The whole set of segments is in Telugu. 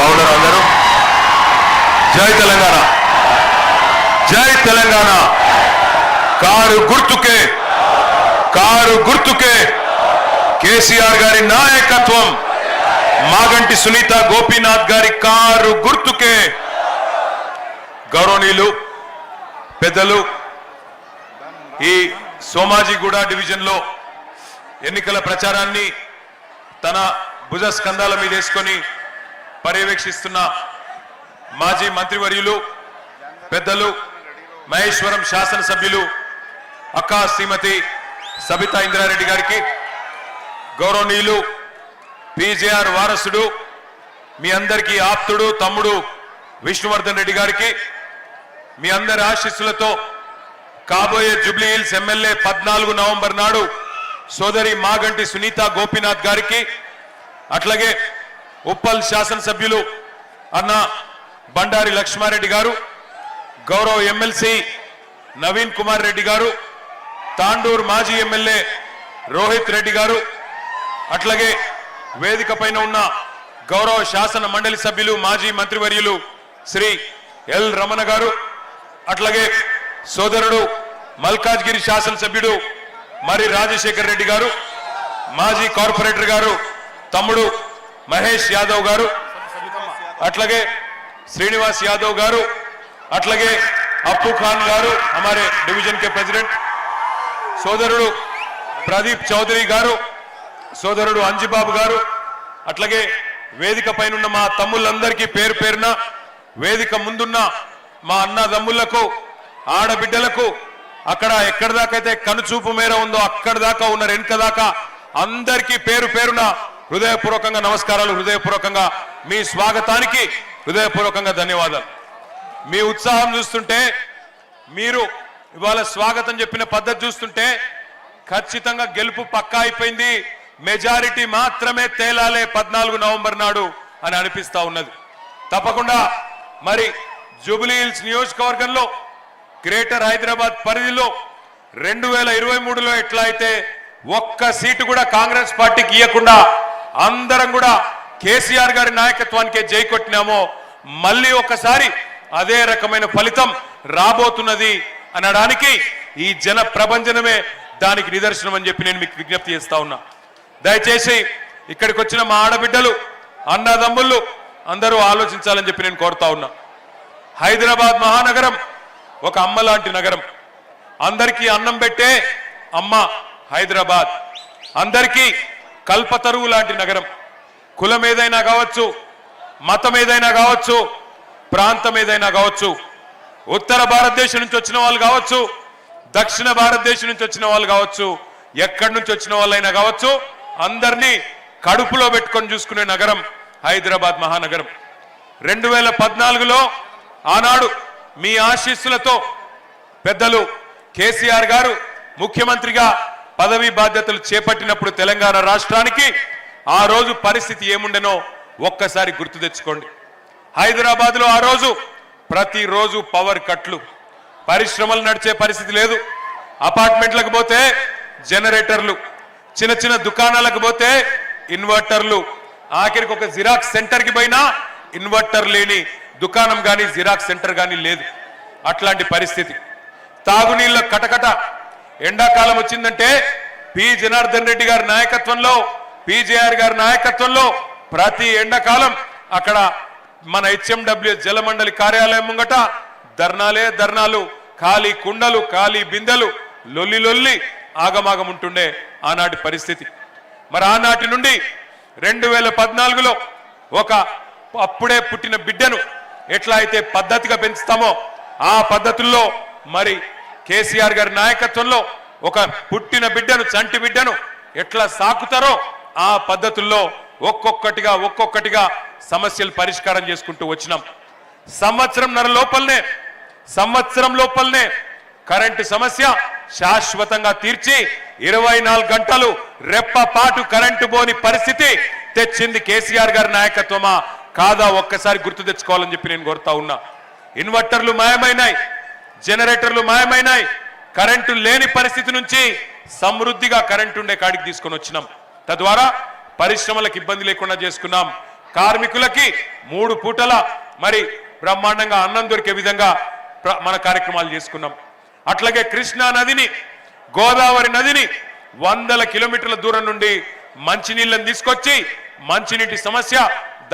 బాగున్నారు అందరూ? జై తెలంగాణ, జై తెలంగాణ. కారు గుర్తుకే కేసీఆర్ గారి నాయకత్వం, మాగంటి సునీత గోపీనాథ్ గారి కారు గుర్తుకే. గౌరవనీయులు పెద్దలు, ఈ సోమాజిగూడ డివిజన్ లో ఎన్నికల ప్రచారాన్ని తన భుజ స్కంధాల మీద వేసుకొని పర్యవేక్షిస్తున్న మాజీ మంత్రివర్యులు పెద్దలు మహేశ్వరం శాసనసభ్యులు అక్కా శ్రీమతి సబితా ఇంద్రారెడ్డి గారికి, గౌరవనీయులు పీజేఆర్ వారసుడు మీ అందరికీ ఆప్తుడు తమ్ముడు విష్ణువర్ధన్ రెడ్డి గారికి, మీ అందరి ఆశీస్సులతో కాబోయే జూబ్లీ హిల్స్ ఎమ్మెల్యే 14 నవంబర్ నాడు సోదరి మాగంటి సునీత గోపీనాథ్ గారికి, అట్లాగే ఉప్పల్ శాసనసభ్యులు అన్న బండారి లక్ష్మారెడ్డి గారు, గౌరవ ఎమ్మెల్సీ నవీన్ కుమార్ రెడ్డి గారు, తాండూరు మాజీ ఎమ్మెల్యే రోహిత్ రెడ్డి గారు, అట్లాగే వేదిక పైన ఉన్న గౌరవ శాసన మండలి సభ్యులు మాజీ మంత్రివర్యులు శ్రీ ఎల్ రమణ గారు, అట్లాగే సోదరుడు మల్కాజ్గిరి శాసనసభ్యుడు మరి రాజశేఖర్ రెడ్డి గారు, మాజీ కార్పొరేటర్ గారు తమ్ముడు మహేష్ యాదవ్ గారు, అట్లాగే శ్రీనివాస్ యాదవ్ గారు, అట్లాగే అప్పు ఖాన్ గారు हमारे डिवीजन के प्रेसिडेंट, సోదరుడు ప్రదీప్ చౌదరి గారు, సోదరుడు అంజిబాబు గారు, అట్లాగే వేదిక పైన ఉన్న మా తమ్ముళ్ళందరికీ పేరు పేరున, వేదిక ముందున్న మా అన్నదమ్ములకు ఆడబిడ్డలకు, అక్కడ ఎక్కడి దాకైతే కనుచూపు మేర ఉందో అక్కడి దాకా ఉన్న వెనుక దాకా అందరికీ పేరు పేరున హృదయపూర్వకంగా నమస్కారాలు, హృదయపూర్వకంగా మీ స్వాగతానికి హృదయపూర్వకంగా ధన్యవాదాలు. మీ ఉత్సాహం చూస్తుంటే, మీరు ఇవాళ స్వాగతం చెప్పిన పద్ధతి చూస్తుంటే ఖచ్చితంగా గెలుపు పక్కా అయిపోయింది, మెజారిటీ మాత్రమే తేలాలే 14 నవంబర్ నాడు అని అనిపిస్తా ఉన్నది. తప్పకుండా మరి జూబ్లీ హిల్స్ నియోజకవర్గంలో గ్రేటర్ హైదరాబాద్ పరిధిలో 2023లో ఎట్లా అయితే ఒక్క సీటు కూడా కాంగ్రెస్ పార్టీకి ఇవ్వకుండా అందరం కూడా కేసీఆర్ గారి నాయకత్వానికే జై కొట్టినామో, మళ్ళీ ఒకసారి అదే రకమైన ఫలితం రాబోతున్నది అనడానికి ఈ జన ప్రభంజనమే దానికి నిదర్శనం అని చెప్పి నేను మీకు విజ్ఞప్తి చేస్తా ఉన్నా. దయచేసి ఇక్కడికి వచ్చిన మా ఆడబిడ్డలు అన్నదమ్ముళ్ళు అందరూ ఆలోచించాలని చెప్పి నేను కోరుతా ఉన్నా. హైదరాబాద్ మహానగరం ఒక అమ్మ లాంటి నగరం, అందరికీ అన్నం పెట్టే అమ్మ హైదరాబాద్, అందరికీ కల్పతరువు లాంటి నగరం. కులం ఏదైనా కావచ్చు, మతం ఏదైనా కావచ్చు, ప్రాంతం ఏదైనా కావచ్చు, ఉత్తర భారతదేశం నుంచి వచ్చిన వాళ్ళు కావచ్చు, దక్షిణ భారతదేశం నుంచి వచ్చిన వాళ్ళు కావచ్చు, ఎక్కడి నుంచి వచ్చిన వాళ్ళైనా కావచ్చు, అందరినీ కడుపులో పెట్టుకొని చూసుకునే నగరం హైదరాబాద్ మహానగరం. 2014లో ఆనాడు మీ ఆశీస్సులతో పెద్దలు కేసీఆర్ గారు ముఖ్యమంత్రిగా పదవి బాధ్యతలు చేపట్టినప్పుడు తెలంగాణ రాష్ట్రానికి ఆ రోజు పరిస్థితి ఏముండెనో ఒక్కసారి గుర్తు తెచ్చుకోండి. హైదరాబాద్ లో ఆ రోజు ప్రతిరోజు పవర్ కట్లు, పరిశ్రమలు నడిచే పరిస్థితి లేదు, అపార్ట్మెంట్లకు పోతే జనరేటర్లు, చిన్న చిన్న దుకాణాలకు పోతే ఇన్వర్టర్లు, ఆఖరికి ఒక జిరాక్స్ సెంటర్ కి పోయినా ఇన్వర్టర్ లేని దుకాణం కానీ జిరాక్స్ సెంటర్ కానీ లేదు. అట్లాంటి పరిస్థితి. తాగునీళ్ళ కటకట. ఎండాకాలం వచ్చిందంటే పి జనార్దన్ రెడ్డి గారి నాయకత్వంలో, పీజేఆర్ గారి నాయకత్వంలో ప్రతి ఎండాకాలం అక్కడ మన హెచ్ఎండబ్ల్యూ జలమండలి కార్యాలయం ముంగట ధర్నాలు, ఖాళీ కుండలు, ఖాళీ బిందెలు, లొల్లి ఆగమాగం ఉంటుండే ఆనాటి పరిస్థితి. మరి ఆనాటి నుండి 2014లో ఒక అప్పుడే పుట్టిన బిడ్డను ఎట్లా అయితే పద్ధతిగా పెంచుతామో ఆ పద్ధతుల్లో మరి కేసీఆర్ గారి నాయకత్వంలో ఒక పుట్టిన బిడ్డను, చంటి బిడ్డను ఎట్లా సాకుతారో ఆ పద్ధతుల్లో ఒక్కొక్కటిగా సమస్యలు పరిష్కారం చేసుకుంటూ వచ్చినాం. సంవత్సరం లోపలనే కరెంటు సమస్య శాశ్వతంగా తీర్చి 24 గంటలు రెప్పపాటు కరెంటు పోని పరిస్థితి తెచ్చింది కేసీఆర్ గారి నాయకత్వమా కాదా ఒక్కసారి గుర్తు తెచ్చుకోవాలని చెప్పి నేను కోరుతా ఉన్నా. ఇన్వర్టర్లు మాయమైనాయి, జనరేటర్లు మాయమైనాయి, కరెంటు లేని పరిస్థితి నుంచి సమృద్ధిగా కరెంటు ఉండే కాడికి తీసుకొని వచ్చినాం. తద్వారా పరిశ్రమలకు ఇబ్బంది లేకుండా చేసుకున్నాం, కార్మికులకి 3 పూటల మరి బ్రహ్మాండంగా అన్నం దొరికే విధంగా మన కార్యక్రమాలు చేసుకున్నాం. అట్లాగే కృష్ణా నదిని, గోదావరి నదిని 100 కిలోమీటర్ల దూరం నుండి మంచినీళ్ళని తీసుకొచ్చి మంచినీటి సమస్య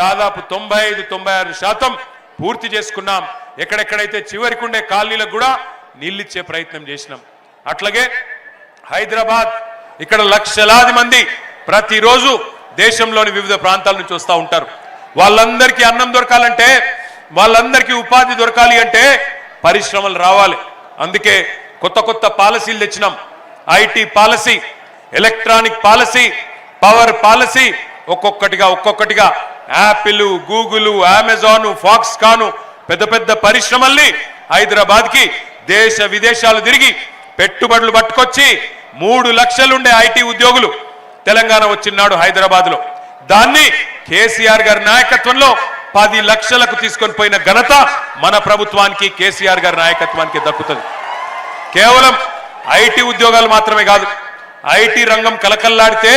దాదాపు 95-96% పూర్తి చేసుకున్నాం. ఎక్కడెక్కడైతే చివరికి ఉండే కాలనీలకు కూడా నీళ్ళిచ్చే ప్రయత్నం చేసినాం. అట్లాగే హైదరాబాద్, ఇక్కడ లక్షలాది మంది ప్రతిరోజు దేశంలోని వివిధ ప్రాంతాల నుంచి వస్తూ ఉంటారు. వాళ్ళందరికీ అన్నం దొరకాలంటే, వాళ్ళందరికీ ఉపాధి దొరకాలి అంటే పరిశ్రమలు రావాలి. అందుకే కొత్త కొత్త పాలసీలు తెచ్చినాం. IT policy, electronic policy, power policy, ఒక్కొక్కటిగా యాపిల్, గూగుల్, అమెజాన్, ఫాక్స్కాన్ పెద్ద పెద్ద పరిశ్రమల్ని హైదరాబాద్కి దేశ విదేశాలు తిరిగి పెట్టుబడులు పట్టుకొచ్చి 3 లక్షలుండే ఐటీ ఉద్యోగులు తెలంగాణ వచ్చినాడు హైదరాబాద్లో. దాన్ని కేసీఆర్ గారి నాయకత్వంలో 10 లక్షలకు తీసుకొని పోయిన ఘనత మన ప్రభుత్వానికి, కేసీఆర్ గారి నాయకత్వానికి దక్కుతుంది. కేవలం ఐటీ ఉద్యోగాలు మాత్రమే కాదు, ఐటీ రంగం కలకల్లాడితే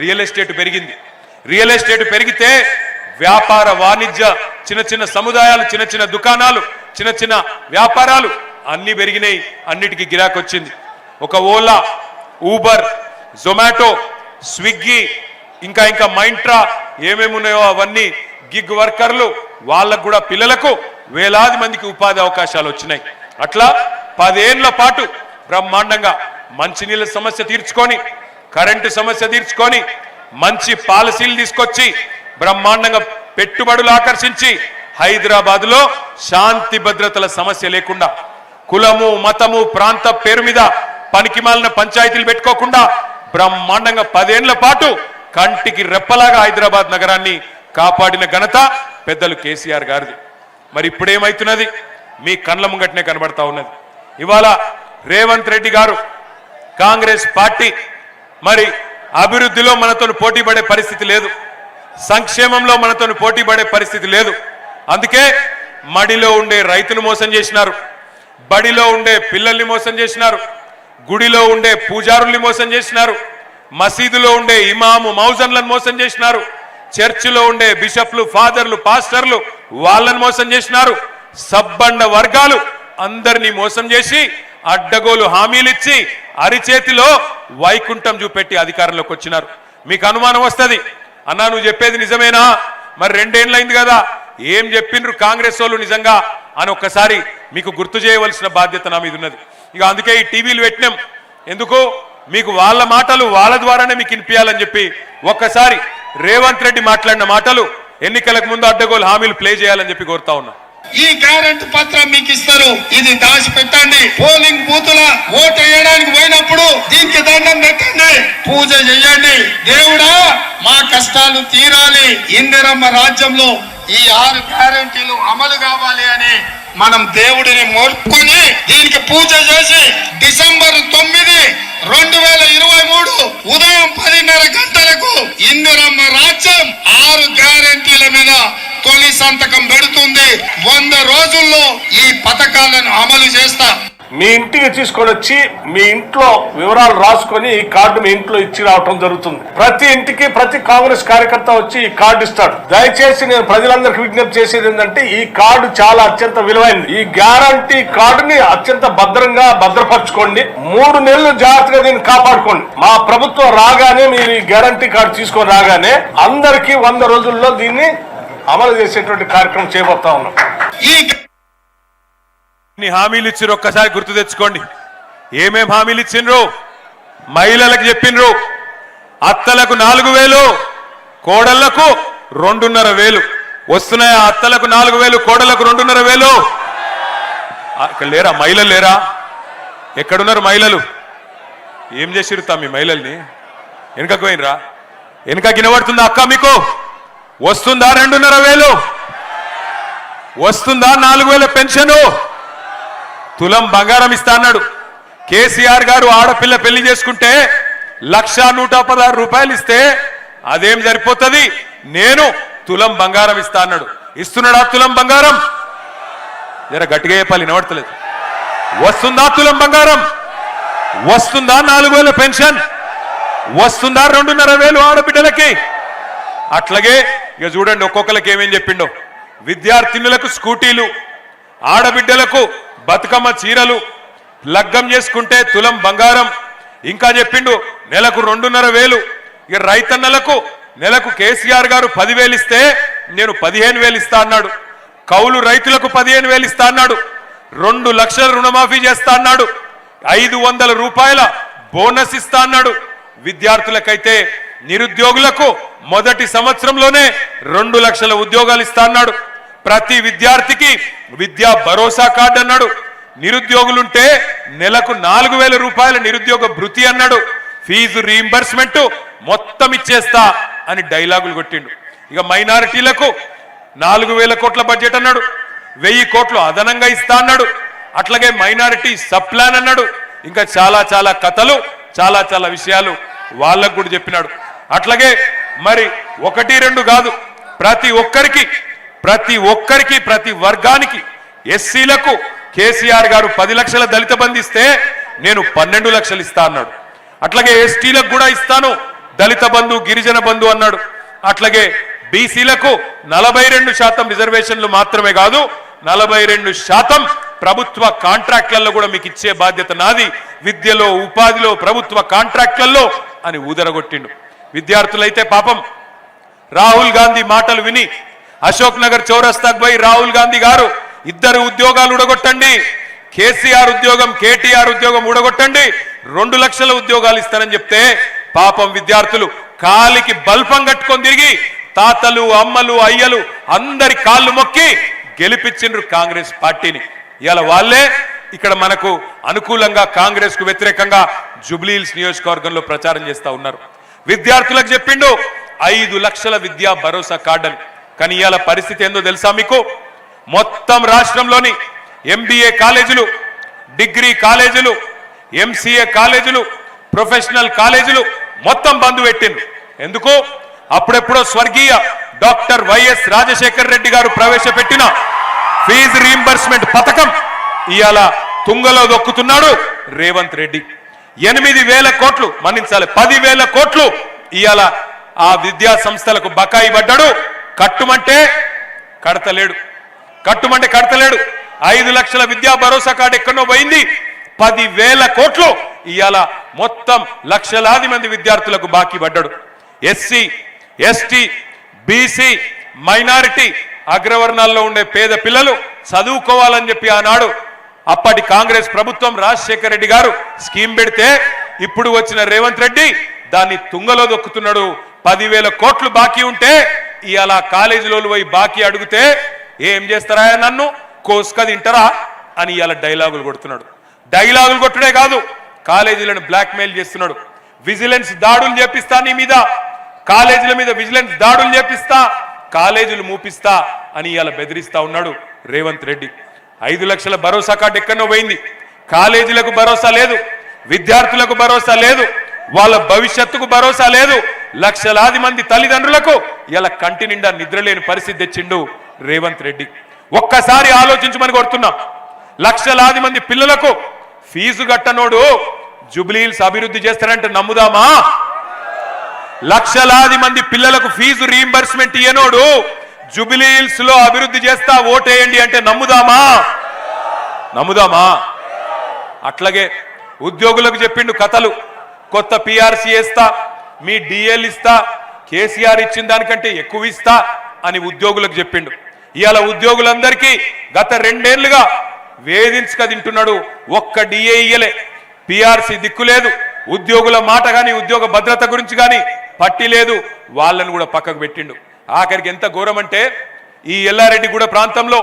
రియల్ ఎస్టేట్ పెరిగింది. రియల్ ఎస్టేట్ పెరిగితే వ్యాపార వాణిజ్య చిన్న చిన్న సముదాయాలు, చిన్న చిన్న దుకాణాలు, చిన్న చిన్న వ్యాపారాలు అన్ని పెరిగినాయి. అన్నిటికీ గిరాకీ వచ్చింది. ఒక ఓలా, ఊబర్, జొమాటో, స్విగ్గీ, ఇంకా మైంట్రా ఏమేమి ఉన్నాయో అవన్నీ గిగ్ వర్కర్లు, వాళ్ళకు కూడా పిల్లలకు వేలాది మందికి ఉపాధి అవకాశాలు వచ్చినాయి. అట్లా 10 ఏళ్ల పాటు బ్రహ్మాండంగా మంచినీళ్ళ సమస్య తీర్చుకొని, కరెంటు సమస్య తీర్చుకొని, మంచి పాలసీలు తీసుకొచ్చి బ్రహ్మాండంగా పెట్టుబడులు ఆకర్షించి హైదరాబాద్లో శాంతి భద్రతల సమస్య లేకుండా, కులము, మతము, ప్రాంత పేరు మీద పనికిమాలిన పంచాయతీలు పెట్టుకోకుండా బ్రహ్మాండంగా 10 ఏళ్ల పాటు కంటికి రెప్పలాగా హైదరాబాద్ నగరాన్ని కాపాడిన ఘనత పెద్దలు కేసీఆర్ గారిది. మరి ఇప్పుడేమైతున్నది? మీ కండ్ల ముంగటనే కనబడతా ఉన్నది. ఇవాళ రేవంత్ రెడ్డి గారు, కాంగ్రెస్ పార్టీ మరి అభివృద్ధిలో మనతో పోటీ పడే పరిస్థితి లేదు, సంక్షేమంలో మనతో పోటీ పడే పరిస్థితి లేదు. అందుకే మడిలో ఉండే రైతులు మోసం చేసినారు, బడిలో ఉండే పిల్లల్ని మోసం చేసినారు, గుడిలో ఉండే పూజారుల్ని మోసం చేసినారు, మసీదులో ఉండే ఇమాము మౌజన్లను మోసం చేసినారు, చర్చిలో ఉండే బిషప్లు, ఫాదర్లు, పాస్టర్లు వాళ్ళని మోసం చేసినారు. సబ్బండ వర్గాలు అందరినీ మోసం చేసి అడ్డగోలు హామీలిచ్చి అరిచేతిలో వైకుంఠం చూపెట్టి అధికారంలోకి వచ్చినారు. మీకు అనుమానం వస్తుంది, అన్నా నువ్వు చెప్పేది నిజమేనా? మరి 2 ఏళ్ళైంది కదా, ఏం చెప్పిండ్రు కాంగ్రెస్ వాళ్ళు నిజంగా అని ఒక్కసారి మీకు గుర్తు చేయవలసిన బాధ్యత నా మీద ఉన్నది. ఇక అందుకే ఈ టీవీలు పెట్టినాం. ఎందుకు? మీకు వాళ్ళ మాటలు వాళ్ళ ద్వారానే మీకు వినిపించాలని చెప్పి ఒక్కసారి రేవంత్ రెడ్డి మాట్లాడిన మాటలు ఎన్నికలకు ముందు అడ్డగోలు హామీలు ప్లే చేయాలని చెప్పి కోరుతా ఉన్నా. ఈ గ్యారెంటీ పత్రం మీకు ఇస్తారు, ఇది దాచి పెట్టండి. పోలింగ్ బూతుల ఓటు వేయడానికి పోయినప్పుడు దీనికి దండం పెట్టండి, పూజ చెయ్యండి. దేవుడా మా కష్టాలు తీరాలి, ఇందిరమ్మ రాజ్యంలో ఈ 6 గ్యారెంటీలు అమలు కావాలి అని మనం దేవుడిని మోర్చుకొని దీనికి పూజ చేసి డిసెంబర్ 9, 2023 ఉదయం 10:30 గంటలకు ఇందిరమ్మ రాజ్యం 6 గ్యారెంటీల మీద తొలి సంతకం పెడుతుంది. 100 రోజుల్లో ఈ పథకాలను అమలు చేస్తా. మీ ఇంటికి తీసుకొని వచ్చి మీ ఇంట్లో వివరాలు రాసుకొని ఈ కార్డు మీ ఇంట్లో ఇచ్చి రావటం జరుగుతుంది. ప్రతి ఇంటికి ప్రతి కాంగ్రెస్ కార్యకర్త వచ్చి ఈ కార్డు ఇస్తాడు. దయచేసి నేను ప్రజలందరికీ విజ్ఞప్తి చేసేది ఏంటంటే ఈ కార్డు చాలా అత్యంత విలువైనది. ఈ గ్యారంటీ కార్డుని అత్యంత భద్రంగా భద్రపరచుకోండి. 3 నెలలు జాగ్రత్తగా దీన్ని కాపాడుకోండి. మా ప్రభుత్వం రాగానే మీరు ఈ గ్యారంటీ కార్డు తీసుకొని రాగానే అందరికీ 100 రోజుల్లో దీన్ని అమలు చేసేటువంటి కార్యక్రమం చేయబోతా ఉన్నాం. హామీలు ఇచ్చిండ్రు ఒక్కసారి గుర్తు తెచ్చుకోండి. ఏమేం హామీలు ఇచ్చిండ్రు? మహిళలకు చెప్పిండ్రు అత్తలకు 4,000, కోడళ్లకు 2,500 వస్తున్నాయి. అత్తలకు 4,000, కోడళ్లకు 2,500. ఇక్కడ లేరా మహిళలు? లేరా? ఎక్కడున్నారు మహిళలు? ఏం చేసిరుతా మీ మహిళల్ని? వెనుకకు పోయినరా? వెనుక గినబడుతుందా అక్క? మీకు వస్తుందా 2,500? వస్తుందా 4,000 పెన్షను? తులం బంగారం ఇస్తా అన్నాడు కేసీఆర్ గారు. ఆడపిల్ల పెళ్లి చేసుకుంటే 1,116 రూపాయలు ఇస్తే అదేం సరిపోతుంది? నేను తులం బంగారం ఇస్తా అన్నాడు. ఇస్తున్నాడా తులం బంగారం? జర గట్టిగా చెప్పాలి, వినబడతలేదు. వస్తుందా తులం బంగారం? వస్తుందా 4,000 పెన్షన్? వస్తుందా 2,500 ఆడబిడ్డలకి? అట్లాగే ఇక చూడండి ఒక్కొక్కరికి ఏమేం చెప్పిండో. విద్యార్థినులకు స్కూటీలు, ఆడబిడ్డలకు బతుకమ్మ చీరలు, లగ్గం చేసుకుంటే తులం బంగారం, ఇంకా చెప్పిండు నెలకు 2,500. ఇక రైతన్నలకు నెలకు కేసీఆర్ గారు 10,000 ఇస్తే నేను 15,000 ఇస్తా అన్నాడు. కౌలు రైతులకు 15,000 ఇస్తా అన్నాడు. 2 లక్షల రుణమాఫీ చేస్తా అన్నాడు. 500 రూపాయల బోనస్ ఇస్తా అన్నాడు. విద్యార్థులకైతే నిరుద్యోగులకు మొదటి సంవత్సరంలోనే 2 లక్షల ఉద్యోగాలు ఇస్తా అన్నాడు. ప్రతి విద్యార్థికి విద్యా భరోసా కార్డు అన్నాడు. నిరుద్యోగులుంటే నెలకు 4,000 రూపాయల నిరుద్యోగ భృతి అన్నాడు. ఫీజు రీయింబర్స్మెంట్ మొత్తం ఇచ్చేస్తా అని డైలాగులు కొట్టిండు. ఇక మైనారిటీలకు 4,000 కోట్ల బడ్జెట్ అన్నాడు. 1,000 కోట్లు అదనంగా ఇస్తా అన్నాడు. అట్లాగే మైనారిటీ సబ్ ప్లాన్ అన్నాడు. ఇంకా చాలా చాలా కథలు, చాలా చాలా విషయాలు వాళ్ళకు కూడా చెప్పినాడు. అట్లాగే మరి 1-2 కాదు, ప్రతి ఒక్కరికి ప్రతి వర్గానికి ఎస్సీలకు కేసీఆర్ గారు 10 లక్షల దళిత బంధు ఇస్తే నేను 12 లక్షలు ఇస్తా అన్నాడు. అట్లాగే ఎస్టీలకు కూడా ఇస్తాను దళిత బంధు, గిరిజన బంధు అన్నాడు. అట్లాగే బీసీలకు 42% రిజర్వేషన్లు మాత్రమే కాదు, 42% ప్రభుత్వ కాంట్రాక్ట్లలో కూడా మీకు ఇచ్చే బాధ్యత నాది, విద్యలో, ఉపాధిలో, ప్రభుత్వ కాంట్రాక్ట్లలో అని ఊదరగొట్టిండు. విద్యార్థులైతే పాపం రాహుల్ గాంధీ మాటలు విని అశోక్ నగర్ చౌరస్తాకు పోయి రాహుల్ గాంధీ గారు 2 ఉద్యోగాలు ఊడగొట్టండి, కేసీఆర్ ఉద్యోగం, కేటీఆర్ ఉద్యోగం ఊడగొట్టండి, 2 లక్షల ఉద్యోగాలు ఇస్తానని చెప్తే పాపం విద్యార్థులు కాలికి బల్పం కట్టుకొని తిరిగి తాతలు, అమ్మలు, అయ్యలు అందరి కాళ్ళు మొక్కి గెలిపించిండ్రు కాంగ్రెస్ పార్టీని. ఇవాళ వాళ్ళే ఇక్కడ మనకు అనుకూలంగా కాంగ్రెస్ కు వ్యతిరేకంగా జూబ్లీహిల్స్ నియోజకవర్గంలో ప్రచారం చేస్తా ఉన్నారు. విద్యార్థులకు చెప్పిండు 5 లక్షల విద్యా భరోసా కార్డు అని. కానీ ఇవాళ పరిస్థితి ఏందో తెలుసా మీకు? మొత్తం రాష్ట్రంలోని MBA కాలేజీలు, డిగ్రీ కాలేజీలు, MCA కాలేజీలు, ప్రొఫెషనల్ కాలేజీలు మొత్తం బంద్ పెట్టిండ్రు. ఎందుకు? అప్పుడెప్పుడో స్వర్గీయ డాక్టర్ వైఎస్ రాజశేఖర్ రెడ్డి గారు ప్రవేశపెట్టిన ఫీజు రీయింబర్స్మెంట్ పథకం ఇవాళ తుంగలో దొక్కుతున్నాడు రేవంత్ రెడ్డి. 8,000 కోట్లు మన్నించాలి, 10,000 కోట్లు ఇవాళ ఆ విద్యా సంస్థలకు బకాయి పడ్డాడు. కట్టుమంటే కడతలేడు. 5 లక్షల విద్యా భరోసా కార్డు ఎక్కడో పోయింది. 10,000 కోట్లు ఇవాళ మొత్తం లక్షలాది మంది విద్యార్థులకు బాకీ పడ్డాడు. ఎస్సీ, ఎస్టీ, బీసీ, మైనారిటీ, అగ్రవర్ణాల్లో ఉండే పేద పిల్లలు చదువుకోవాలని చెప్పి ఆనాడు అప్పటి కాంగ్రెస్ ప్రభుత్వం రాజశేఖర రెడ్డి గారు స్కీమ్ పెడితే ఇప్పుడు వచ్చిన రేవంత్ రెడ్డి దాన్ని తుంగలో దొక్కుతున్నాడు. 10,000 కోట్లు బాకీ ఉంటే ఇవాళ కాలేజీలో పోయి బాకీ అడిగితే ఏం చేస్తారా, నన్ను కోసుక తింటారా అని ఇవాళ డైలాగులు కొడుతున్నాడు. డైలాగులు కొట్టుడే కాదు, కాలేజీలను బ్లాక్ మెయిల్ చేస్తున్నాడు. విజిలెన్స్ దాడులు చేపిస్తా, నీ మీద కాలేజీల మీద విజిలెన్స్ దాడులు చేపిస్తా, కాలేజీలు మూపిస్తా అని ఇవాళ బెదిరిస్తా ఉన్నాడు రేవంత్ రెడ్డి. 5 లక్షల భరోసా కార్డు ఎక్కడో పోయింది. కాలేజీలకు భరోసా లేదు, విద్యార్థులకు భరోసా లేదు, వాళ్ళ భవిష్యత్తుకు భరోసా లేదు. లక్షలాది మంది తల్లిదండ్రులకు ఇలా కంటి నిండా నిద్రలేని పరిస్థితి తెచ్చిండు రేవంత్ రెడ్డి. ఒక్కసారి ఆలోచించమని కోరుతున్నా. లక్షలాది మంది పిల్లలకు ఫీజు కట్టనోడు జూబ్లీహిల్స్ అభివృద్ధి చేస్తారంటే నమ్ముదామా? లక్షలాది మంది పిల్లలకు ఫీజు రీయింబర్స్మెంట్ ఇయ్యనోడు జూబ్లీహిల్స్ లో అభివృద్ధి చేస్తా ఓటేయండి అంటే నమ్ముదామా? అట్లాగే ఉద్యోగులకు చెప్పిండు కథలు. కొత్త PRC వేస్తా, మీ DL ఇస్తా, కేసీఆర్ ఇచ్చిన దానికంటే ఎక్కువ ఇస్తా అని ఉద్యోగులకు చెప్పిండు. ఇవాళ ఉద్యోగులందరికీ గత 2 ఏళ్లుగా వేధించక తింటున్నాడు. ఒక్క DA ఇయ్యలే, PRC దిక్కు లేదు, ఉద్యోగుల మాట కానీ ఉద్యోగ భద్రత గురించి కానీ పట్టి లేదు. వాళ్ళను కూడా పక్కకు పెట్టిండు. ఆఖరికి ఎంత ఘోరం అంటే ఈ ఎల్లారెడ్డిగూడ ప్రాంతంలో,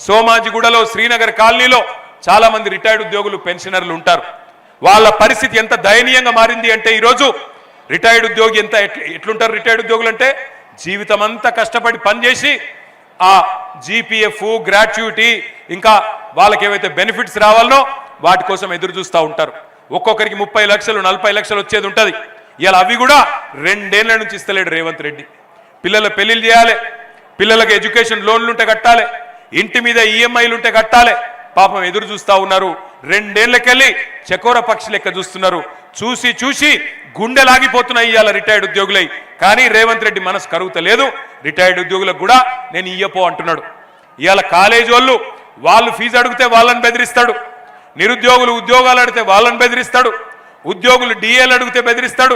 సోమాజిగూడలో, శ్రీనగర్ కాలనీలో చాలా మంది రిటైర్డ్ ఉద్యోగులు, పెన్షనర్లు ఉంటారు. వాళ్ళ పరిస్థితి ఎంత దయనీయంగా మారింది అంటే ఈరోజు రిటైర్డ్ ఉద్యోగి ఎట్లుంటారు? రిటైర్డ్ ఉద్యోగులు అంటే జీవితం అంతా కష్టపడి పనిచేసి ఆ GPF, గ్రాట్యుటీ, ఇంకా వాళ్ళకి ఏవైతే బెనిఫిట్స్ రావాలనో వాటి కోసం ఎదురు చూస్తూ ఉంటారు. ఒక్కొక్కరికి 30 లక్షలు, 40 లక్షలు వచ్చేది ఉంటుంది. ఇలా అవి కూడా 2 ఏళ్ల నుంచి ఇస్తలేడు రేవంత్ రెడ్డి. పిల్లల పెళ్లిళ్ళు చేయాలి, పిల్లలకు ఎడ్యుకేషన్ లోన్లు ఉంటే కట్టాలి, ఇంటి మీద EMIలు ఉంటే కట్టాలి. పాపం ఎదురు చూస్తూ ఉన్నారు 2 ఏళ్లకెళ్ళి చకోర పక్షి లెక్క చూస్తున్నారు. చూసి చూసి గుండెలాగిపోతున్నాయి ఇవాళ రిటైర్డ్ ఉద్యోగులై. కానీ రేవంత్ రెడ్డి మనసు కరుగుతలేదు. రిటైర్డ్ ఉద్యోగులకు కూడా నేను ఇయ్యపో అంటున్నాడు. ఇవాళ కాలేజీ వాళ్ళు ఫీజు అడిగితే వాళ్ళని బెదిరిస్తాడు. నిరుద్యోగులు ఉద్యోగాలు అడిగితే వాళ్ళని బెదిరిస్తాడు. ఉద్యోగులు డిఏలు అడిగితే బెదిరిస్తాడు.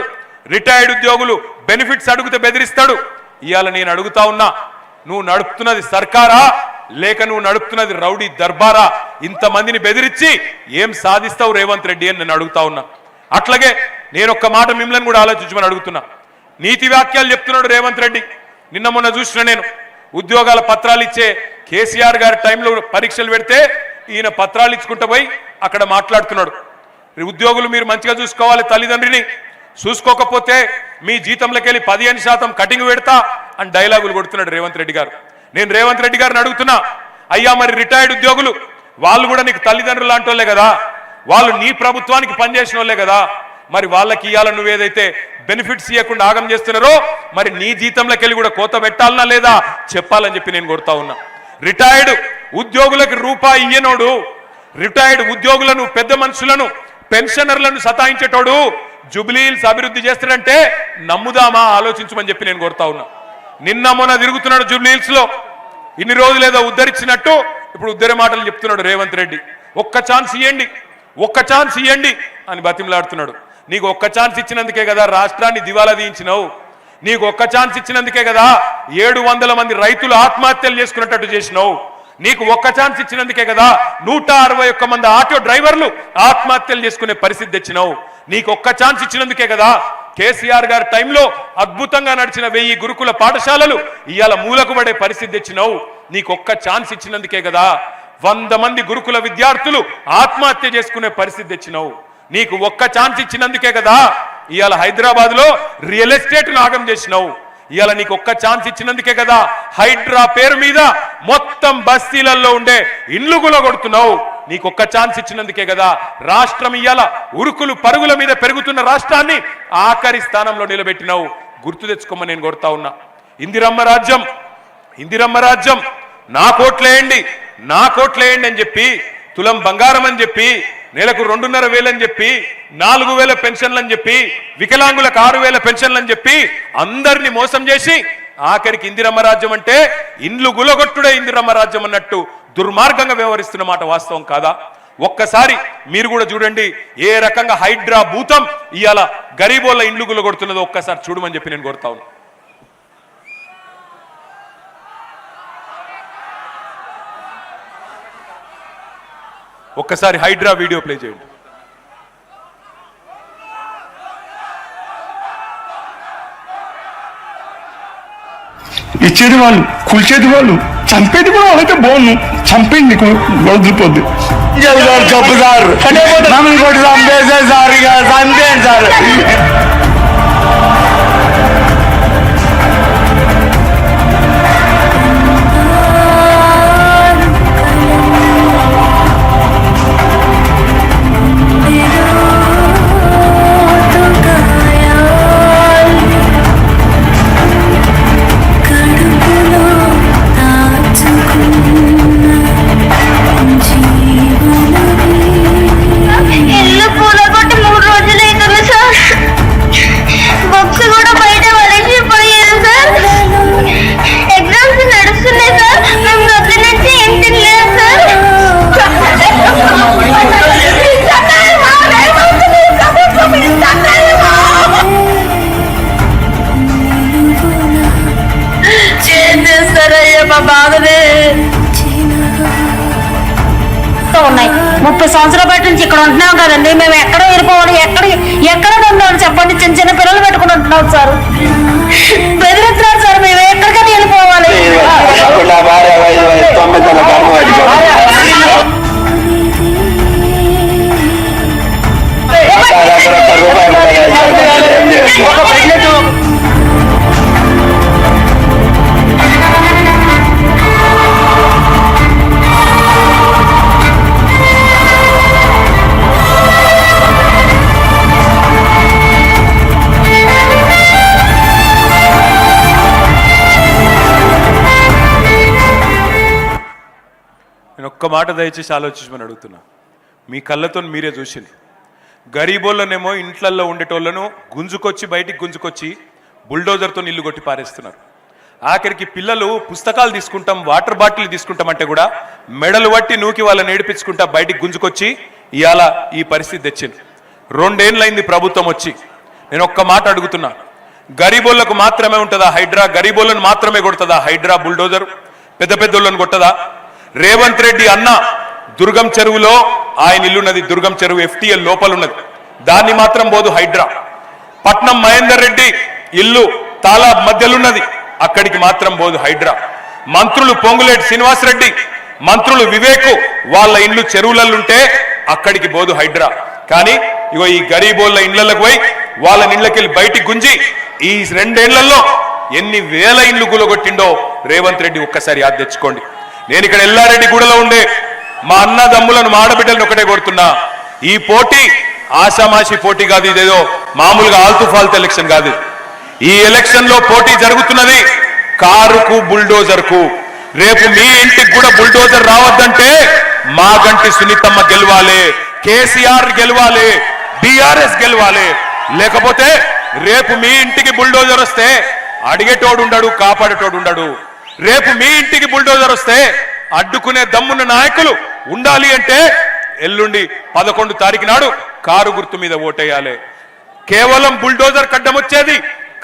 రిటైర్డ్ ఉద్యోగులు బెనిఫిట్స్ అడిగితే బెదిరిస్తాడు. ఇవాళ నేను అడుగుతా ఉన్నా, నువ్వు నడుపుతున్నది సర్కారా లేక నువ్వు నడుపుతున్నది రౌడీ దర్బారా? ఇంతమందిని బెదిరించి ఏం సాధిస్తావు రేవంత్ రెడ్డి అని నేను అడుగుతా ఉన్నా. అట్లాగే నేను ఒక్క మాట మిమ్మల్ని కూడా ఆలోచించమని అడుగుతున్నా. నీతి వాక్యాలు చెప్తున్నాడు రేవంత్ రెడ్డి. నిన్న మొన్న చూసిన నేను ఉద్యోగాల పత్రాలు ఇచ్చే కేసీఆర్ గారి టైంలో పరీక్షలు పెడితే ఈయన పత్రాలు ఇచ్చుకుంటూ పోయి అక్కడ మాట్లాడుతున్నాడు. ఉద్యోగులు మీరు మంచిగా చూసుకోవాలి, తల్లిదండ్రిని చూసుకోకపోతే మీ జీతంలోకి వెళ్ళి 15% కటింగ్ పెడతా అని డైలాగులు కొడుతున్నాడు రేవంత్ రెడ్డి గారు. నేను రేవంత్ రెడ్డి గారిని అడుగుతున్నా, అయ్యా మరి రిటైర్డ్ ఉద్యోగులు వాళ్ళు కూడా నీకు తల్లిదండ్రులు లాంటి వాళ్ళే కదా, వాళ్ళు నీ ప్రభుత్వానికి పనిచేసిన వాళ్ళే కదా, మరి వాళ్ళకి ఇవ్వాల నువ్వేదైతే బెనిఫిట్స్ ఇవ్వకుండా ఆగం చేస్తున్నారో మరి నీ జీతంలోకి వెళ్ళి కూడా కోత పెట్టాలనా లేదా చెప్పాలని చెప్పి నేను కొడతా ఉన్నా. రిటైర్డ్ ఉద్యోగులకు రూపాయి ఇయ్యనోడు, రిటైర్డ్ ఉద్యోగులను పెద్ద మనుషులను పెన్షనర్లను సతాయించేటోడు జుబ్లీహిల్స్ అభివృద్ధి చేస్తాడంటే నమ్ముదామా ఆలోచించమని చెప్పి నేను కోరుతా ఉన్నా. నిన్న మొన్న తిరుగుతున్నాడు జుబ్లీహిల్స్ లో, ఇన్ని రోజులు ఏదో ఉద్ధరించినట్టు ఇప్పుడు ఉద్ధరి మాటలు చెప్తున్నాడు రేవంత్ రెడ్డి. ఒక్క ఛాన్స్ ఇవ్వండి, ఒక్క ఛాన్స్ ఇవ్వండి అని బతిమలాడుతున్నాడు. నీకు ఒక్క ఛాన్స్ ఇచ్చినందుకే కదా రాష్ట్రాన్ని దివాలా తీయించినావు. నీకు ఒక్క ఛాన్స్ ఇచ్చినందుకే కదా 700 మంది రైతులు ఆత్మహత్యలు చేసుకున్నట్టు చేసినావు. నీకు ఒక్క ఛాన్స్ ఇచ్చినందుకే కదా 161 మంది ఆటో డ్రైవర్లు ఆత్మహత్యలు చేసుకునే పరిస్థితి తెచ్చినావు. నీకు ఒక్క ఛాన్స్ ఇచ్చినందుకే కదా కేసీఆర్ గారి టైంలో అద్భుతంగా నడిచిన 1000 గురుకుల పాఠశాలలు ఇవాళ మూలకు పడే పరిస్థితి తెచ్చినావు. నీకు ఒక్క ఛాన్స్ ఇచ్చినందుకే కదా 100 మంది గురుకుల విద్యార్థులు ఆత్మహత్య చేసుకునే పరిస్థితి తెచ్చినావు. నీకు ఒక్క ఛాన్స్ ఇచ్చినందుకే కదా ఇవాళ హైదరాబాద్ లో రియల్ ఎస్టేట్ నాగం చేసినావు. ఇవాళ నీకు ఒక్క ఛాన్స్ ఇచ్చినందుకే కదా హైడ్రా పేరు మీద మొత్తం బస్తీలలో ఉండే ఇండ్లు గులగొడుతున్నావు. నీకు ఒక్క ఛాన్స్ ఇచ్చినందుకే కదా రాష్ట్రం ఇవాళ ఉరుకులు పరుగుల మీద పెరుగుతున్న రాష్ట్రాన్ని ఆఖరి స్థానంలో నిలబెట్టినావు. గుర్తు తెచ్చుకోమని నేను కోరుతా ఉన్నా. ఇందిరమ్మ రాజ్యం, ఇందిరమ్మ రాజ్యం, నా కోట్లేయండి, నా కోట్లేయండి అని చెప్పి, తులం బంగారం అని చెప్పి, నెలకు 2,500 అని చెప్పి, 4,000 పెన్షన్లు అని చెప్పి, వికలాంగులకు 6,000 పెన్షన్లు అని చెప్పి అందరినీ మోసం చేసి ఆఖరికి ఇందిరమ్మ రాజ్యం అంటే ఇండ్లు గులగొట్టుడే ఇందిరమ్మ రాజ్యం అన్నట్టు దుర్మార్గంగా వ్యవహరిస్తున్న మాట వాస్తవం కాదా? ఒక్కసారి మీరు కూడా చూడండి ఏ రకంగా హైడ్రా భూతం ఇవాళ గరీబోళ్ళ ఇండ్లు గులగొడుతున్నదో ఒక్కసారి చూడమని చెప్పి నేను కోరుతా ఉన్నా. ఒక్కసారి హైడ్రా వీడియో ప్లే చేయండి. ఇచ్చేది వాళ్ళు, కూల్చేది వాళ్ళు, చంపేది కూడా వాళ్ళైతే బాగుంది. చంపేయండి వదిలిపోద్ది. చెప్పు సార్, నన్ను కొట్టి చంపేసే సార్, ఇక చంపేయండి సార్. ఉన్నాయి 30 సంవత్సరాల బట్టి నుంచి ఇక్కడ ఉంటున్నాం కదండి. మేము ఎక్కడ వెళ్ళిపోవాలి, ఎక్కడ ఉండాలి చెప్పండి. చిన్న చిన్న పిల్లలు పెట్టుకుని ఉంటున్నాం సార్, బెదిరిస్తున్నారు సార్. మేము ఎక్కడికైనా వెళ్ళిపోవాలి. నేను ఒక్క మాట దయచేసి ఆలోచించమని అడుగుతున్నా. మీ కళ్ళతో మీరే చూసింది. గరీబోళ్ళనేమో ఇంట్లల్లో ఉండేటోళ్ళను గుంజుకొచ్చి బయటికి గుంజుకొచ్చి బుల్డోజర్తో ఇల్లు కొట్టి పారేస్తున్నారు. ఆఖరికి పిల్లలు పుస్తకాలు తీసుకుంటాం, వాటర్ బాటిల్ తీసుకుంటాం అంటే కూడా మెడలు పట్టి నూకి వాళ్ళని ఏడిపించుకుంటా బయటికి గుంజుకొచ్చి ఇవాళ ఈ పరిస్థితి తెచ్చింది. 2 ఏళ్ళైంది ప్రభుత్వం వచ్చి. నేను ఒక్క మాట అడుగుతున్నా, గరీబోళ్లకు మాత్రమే ఉంటుందా హైడ్రా? గరీబోళ్ళను మాత్రమే కొడుతుందా హైడ్రా బుల్డోజర్? పెద్ద పెద్దోళ్ళను కొట్టదా? రేవంత్ రెడ్డి అన్న దుర్గం చెరువులో ఆయన ఇల్లున్నది, దుర్గం చెరువు FTL లోపల ఉన్నది, దాన్ని మాత్రం పోదు హైడ్రా. పట్నం మహేందర్ రెడ్డి ఇల్లు తాలాబ్ మధ్యలున్నది, అక్కడికి మాత్రం పోదు హైడ్రా. మంత్రులు పొంగులేటి శ్రీనివాసరెడ్డి, మంత్రులు వివేకు వాళ్ళ ఇండ్లు చెరువులలుంటే అక్కడికి పోదు హైడ్రా. కానీ ఇగో ఈ గరీబోళ్ళ ఇండ్లకు పోయి వాళ్ళ ఇండ్లకెళ్ళి బయటికి గుంజి ఈ 2 ఏళ్లలో ఎన్ని వేల ఇండ్లు కూలగొట్టిండో రేవంత్ రెడ్డి ఒక్కసారి యాద తెచ్చుకోండి. నేను ఇక్కడ ఎల్లారెడ్డి గూడలో ఉండే మా అన్నదమ్ములను మా ఆడబిడ్డలను ఒకటే కోరుతున్నా, ఈ పోటీ ఆషామాషి పోటీ కాదు, ఇదేదో మామూలుగా ఆల్తు ఫాల్తు ఎలక్షన్ కాదు. ఈ ఎలక్షన్ లో పోటీ జరుగుతున్నది కారుకు బుల్డోజర్కు. రేపు మీ ఇంటికి కూడా బుల్డోజర్ రావద్దంటే మాగంటి సునీతమ్మ గెలవాలి, కేసీఆర్ గెలవాలి, బీఆర్ఎస్ గెలవాలి. లేకపోతే రేపు మీ ఇంటికి బుల్డోజర్ వస్తే అడిగేటోడు ఉండడు, కాపాడేటోడు ఉండడు. రేపు మీ ఇంటికి బుల్డోజర్ వస్తే అడ్డుకునే దమ్మున్న నాయకులు ఉండాలి అంటే ఎల్లుండి 11 తారీఖు నాడు కారు గుర్తు మీద ఓటేయాలి. కేవలం బుల్డోజర్ కడ్డం వచ్చేది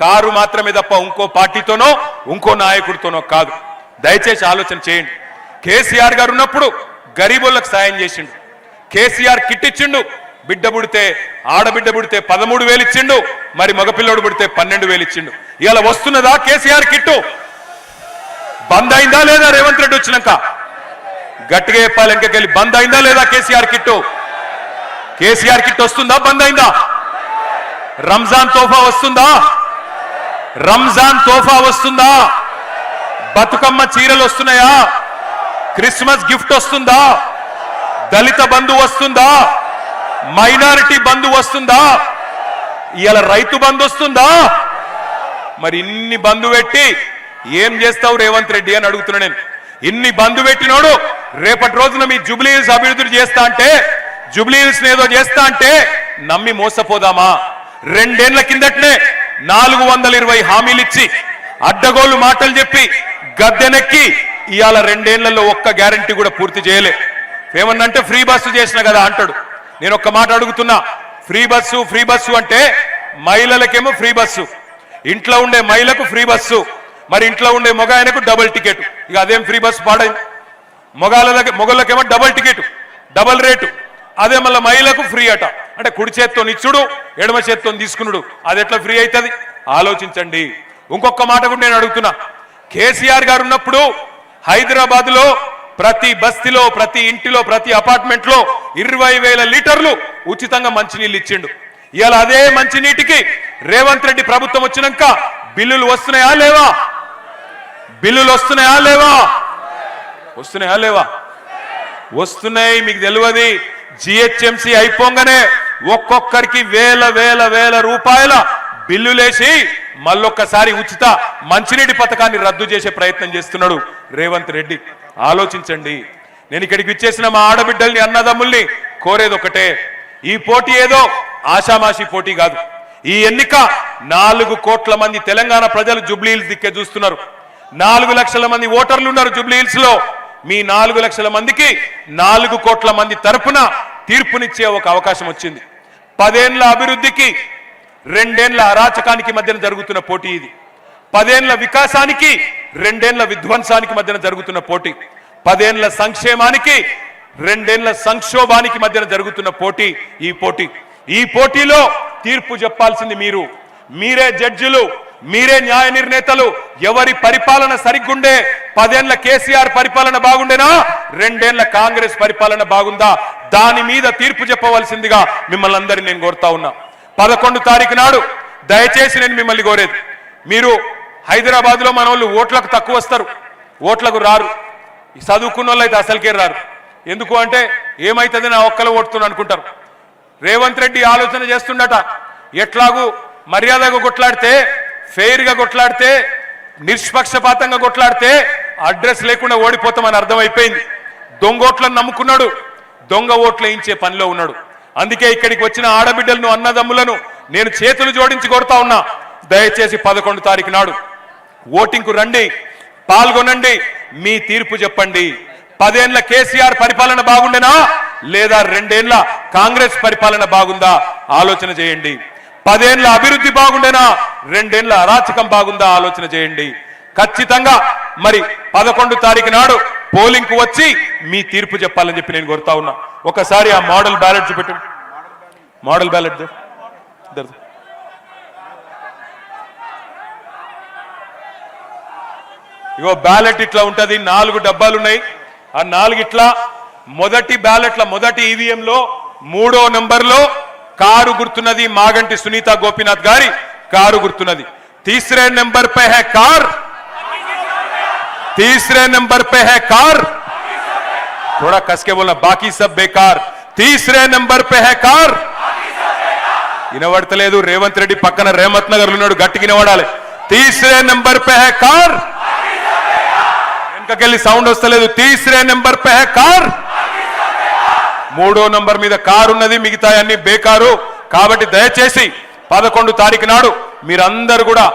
కారు మాత్రమే తప్ప ఇంకో పార్టీతోనో ఇంకో నాయకుడితోనో కాదు. దయచేసి ఆలోచన చేయండి. కేసీఆర్ గారు ఉన్నప్పుడు గరీబులకు సాయం చేసిండు. కేసీఆర్ కిట్ ఇచ్చిండు, బిడ్డ పుడితే ఆడబిడ్డ పుడితే 13,000 ఇచ్చిండు, మరి మగపిల్లోడు పుడితే 12,000 ఇచ్చిండు. ఇవాళ వస్తున్నదా కేసీఆర్ కిట్టు? బంద్ అయిందా లేదా? రేవంత్ రెడ్డి వచ్చినాక గట్టిగా చెప్పాలి, ఇంకెళ్ళి బంద్ అయిందా లేదా కేసీఆర్ కిట్టు? కేసీఆర్ కిట్ వస్తుందా? బంద్ అయిందా? రంజాన్ తోఫా వస్తుందా? రంజాన్ తోఫా వస్తుందా? బతుకమ్మ చీరలు వస్తున్నాయా? క్రిస్మస్ గిఫ్ట్ వస్తుందా? దళిత బంధు వస్తుందా? మైనారిటీ బంధు వస్తుందా? ఇవాళ రైతు బంధు వస్తుందా? మరి ఇన్ని బంధు పెట్టి ఏం చేస్తావు రేవంత్ రెడ్డి అని అడుగుతున్నా నేను. ఇన్ని బంధు పెట్టినోడు రేపటి రోజున మీ జూబ్లీ హిల్స్ అభివృద్ధి చేస్తా అంటే, జూబ్లీ హిల్స్ ఏదో చేస్తా అంటే నమ్మి మోసపోదామా? 2 ఏళ్ల కిందటనే 420 హామీలు ఇచ్చి అడ్డగోలు మాటలు చెప్పి గద్దెనెక్కి ఇవాళ 2 ఏళ్లలో ఒక్క గ్యారంటీ కూడా పూర్తి చేయలే. ఏమన్నంటే ఫ్రీ బస్సు చేసిన కదా అంటాడు. నేను ఒక్క మాట అడుగుతున్నా, ఫ్రీ బస్సు అంటే మహిళలకేమో ఫ్రీ బస్సు, ఇంట్లో ఉండే మహిళకు ఫ్రీ బస్సు, మరి ఇంట్లో ఉండే మగ ఆయనకు డబుల్ టికెట్. ఇక అదేం ఫ్రీ బస్సు పాడైంది? మొగళ్ళకేమో డబుల్ టికెట్, డబుల్ రేటు. అదే మళ్ళీ మహిళకు ఫ్రీ అట. అంటే కుడి చేత్తో ఇచ్చుడు, ఎడమ చేత్తో తీసుకున్నాడు, అది ఎట్లా ఫ్రీ అవుతుంది? ఆలోచించండి. ఇంకొక మాట కూడా నేను అడుగుతున్నా, కేసీఆర్ గారు ఉన్నప్పుడు హైదరాబాద్ లో ప్రతి బస్తీలో, ప్రతి ఇంటిలో, ప్రతి అపార్ట్మెంట్ లో 20,000 లీటర్లు ఉచితంగా మంచినీళ్ళు ఇచ్చిండు. ఇవాళ అదే మంచినీటికి రేవంత్ రెడ్డి ప్రభుత్వం వచ్చినాక బిల్లులు వస్తున్నాయా లేవా? బిల్లులు వస్తున్నాయా లేవా? వస్తున్నాయా లేవా? వస్తున్నాయి. మీకు తెలియదు, GHMC అయిపోగానే ఒక్కొక్కరికి వేల రూపాయల బిల్లులేసి మళ్ళొక్కసారి ఉచిత మంచినీటి పథకాన్ని రద్దు చేసే ప్రయత్నం చేస్తున్నాడు రేవంత్ రెడ్డి. ఆలోచించండి. నేను ఇక్కడికి విచ్చేసిన మా ఆడబిడ్డల్ని, అన్నదమ్ముల్ని కోరేది ఒకటే, ఈ పోటీ ఏదో ఆషామాషి పోటీ కాదు. ఈ ఎన్నిక 4 కోట్ల మంది తెలంగాణ ప్రజలు జూబ్లీ హిల్స్ దిక్కే చూస్తున్నారు. 4 లక్షల మంది ఓటర్లు ఉన్నారు జూబ్లీ హిల్స్ లో. మీ 4 లక్షల మందికి 4 కోట్ల మంది తరపున తీర్పునిచ్చే ఒక అవకాశం వచ్చింది. 10 ఏళ్ల అభివృద్ధికి 2 ఏళ్ల అరాచకానికి మధ్యన జరుగుతున్న పోటీ ఇది. 10 ఏళ్ల వికాసానికి 2 ఏళ్ల విధ్వంసానికి మధ్యన జరుగుతున్న పోటీ. 10 ఏళ్ల సంక్షేమానికి 2 ఏళ్ల సంక్షోభానికి మధ్యన జరుగుతున్న పోటీ ఈ పోటీ. ఈ పోటీలో తీర్పు చెప్పాల్సింది మీరు. మీరే జడ్జిలు, మీరే న్యాయ నిర్ణేతలు. ఎవరి పరిపాలన సరిగ్గుండే? 10 ఏళ్ల కేసీఆర్ పరిపాలన బాగుండేనా? 2 ఏళ్ల కాంగ్రెస్ పరిపాలన బాగుందా? దాని మీద తీర్పు చెప్పవలసిందిగా మిమ్మల్ని అందరినీ నేను కోరుతా ఉన్నా. 11 తారీఖు నాడు దయచేసి నేను మిమ్మల్ని కోరేది, మీరు హైదరాబాద్ లో మన వాళ్ళు ఓట్లకు తక్కువ వస్తారు, ఓట్లకు రారు. చదువుకున్న వాళ్ళు అయితే అసలుకే రారు. ఎందుకు అంటే ఏమైతుంది నా ఒక్కలో ఓటుతున్నా అనుకుంటారు. రేవంత్ రెడ్డి ఆలోచన చేస్తుండట, ఎట్లాగూ మర్యాదగా కొట్లాడితే, ఫెయిర్ గా కొట్లాడితే, నిష్పక్షపాతంగా కొట్లాడితే అడ్రస్ లేకుండా ఓడిపోతామని అర్థమైపోయింది. దొంగోట్లను నమ్ముకున్నాడు. దొంగ ఓట్లు వేయించే పనిలో ఉన్నాడు. అందుకే ఇక్కడికి వచ్చిన ఆడబిడ్డలను అన్నదమ్ములను నేను చేతులు జోడించి కొడతా ఉన్నా. దయచేసి 11 తారీఖు నాడు ఓటింగ్కు రండి, పాల్గొనండి, మీ తీర్పు చెప్పండి. 10 ఏళ్ల కేసీఆర్ పరిపాలన బాగుండేనా లేదా 2 ఏళ్ల కాంగ్రెస్ పరిపాలన బాగుందా ఆలోచన చేయండి. 10 ఏళ్ల అభివృద్ధి బాగుండేనా 2 ఏళ్ల అరాచకం బాగుందా ఆలోచన చేయండి. ఖచ్చితంగా మరి 11 తారీఖు నాడు పోలింగ్ కు వచ్చి మీ తీర్పు చెప్పాలని చెప్పి నేను కోరుతా ఉన్నా. ఒకసారి ఆ మోడల్ బ్యాలెట్ చూపెట్టండి. మోడల్ బ్యాలెట్ ఇగో బ్యాలెట్ ఇట్లా ఉంటది. 4 డబ్బాలు ఉన్నాయి. ఆ 4 ఇట్లా మొదటి బ్యాలెట్ల మొదటి ఈవీఎంలో 3వ నంబర్లో కారు గుర్తున్నది. మాగంటి సునీత గోపీనాథ్ గారి కారు గుర్తున్నది. तीसरे नंबर पे है कार, तीसरे नंबर पे है कार, थोड़ा कस के बोलना, बाकी सब बेकार. तीसरे नंबर पे है कार. వినబడతలేదు. రేవంత్ రెడ్డి పక్కన రేమత్ నగర్ ఉన్నాడు, గట్టిగా వినబడాలి. तीसरे नंबर पे है कार. వెనకకెళ్ళి సౌండ్ వస్తలేదు. तीसरे नंबर पे है कार. 3వ నంబర్ మీద కారు ఉన్నది, మిగతా అన్ని బేకారు. కాబట్టి దయచేసి 11 తారీఖు నాడు మీరందరూ కూడా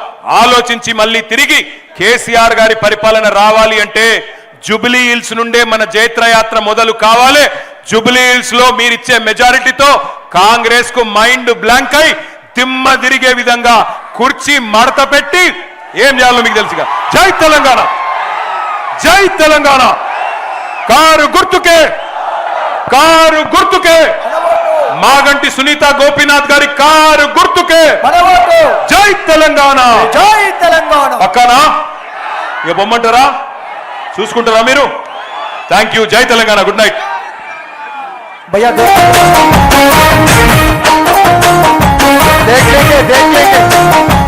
ఆలోచించి మళ్ళీ తిరిగి కేసీఆర్ గారి పరిపాలన రావాలి అంటే జూబ్లీ హిల్స్ నుండే మన జైత్రయాత్ర మొదలు కావాలి. జూబ్లీ హిల్స్ లో మీరిచ్చే మెజారిటీతో కాంగ్రెస్ కు మైండ్ బ్లాంక్ అయి దిమ్మ తిరిగే విధంగా కుర్చీ మడత పెట్టి ఏం చేయాలో మీకు తెలుసుగా. జై తెలంగాణ, జై తెలంగాణ. కారు గుర్తుకే, కారు గుర్తుకే, మాగంటి సునీత గోపీనాథ్ గారి కారు గుర్తుకే. జై తెలంగాణ, జై తెలంగాణ. పక్కనా ఇక బొమ్మంటారా, చూసుకుంటారా మీరు? Thank you. జై తెలంగాణ. Good night. भैया देख लेंगे